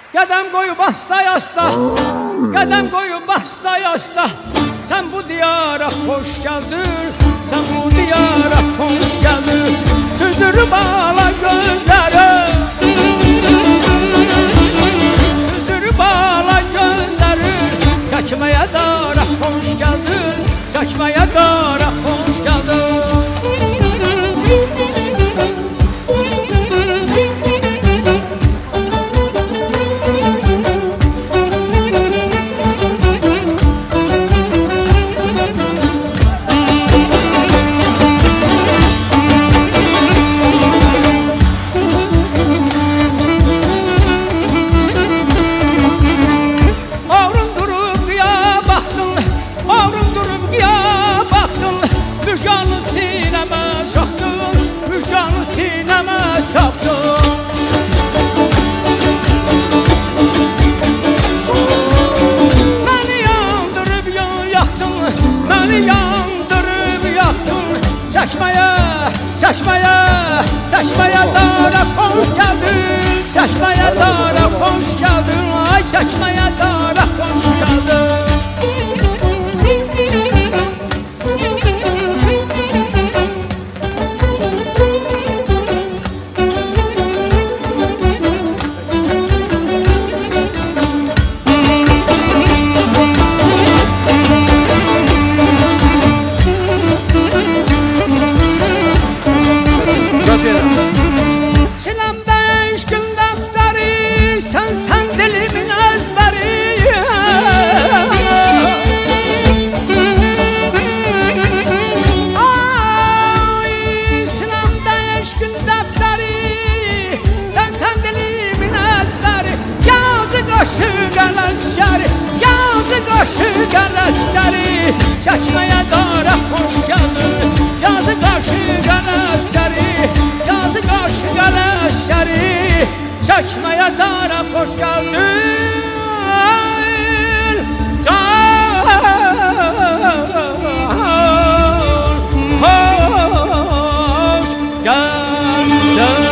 Qədəm qoyub asta-asta, qədəm qoyub asta-asta. Sən bu diyara xoş gəldin, sən bu diyara xoş gəldin. Süzdürüb ala gözləri, süzdürüb ala gözləri. Çəkməyə dara xoş gəldin, çəkməyə dara xoş gəldin. Müjganı sinəmə soxdun, müjganı sinəmə soxdun. Məni yandırıb yaxdın, məni yandırıb yaxdın. Çəkməyə, çəkməyə, çəkməyə dara xoş gəldin, çəkməyə dara xoş gəldin, ay çəkməyə dara xoş gəldin. Siləm eşqin dəftəri, sən dilimin əzbəri. Ay, siləm eşqin dəftəri, sən dilimin əzbəri. Yazı qaşı qələskəri, yazı qaşı qələskəri. Çəkməyə dara xoş gəldin, yazı qaşı qələskəri. Yazı qaşı qələskəri, çəkməyə dara xoş gəldin. Can, xoş gəldin.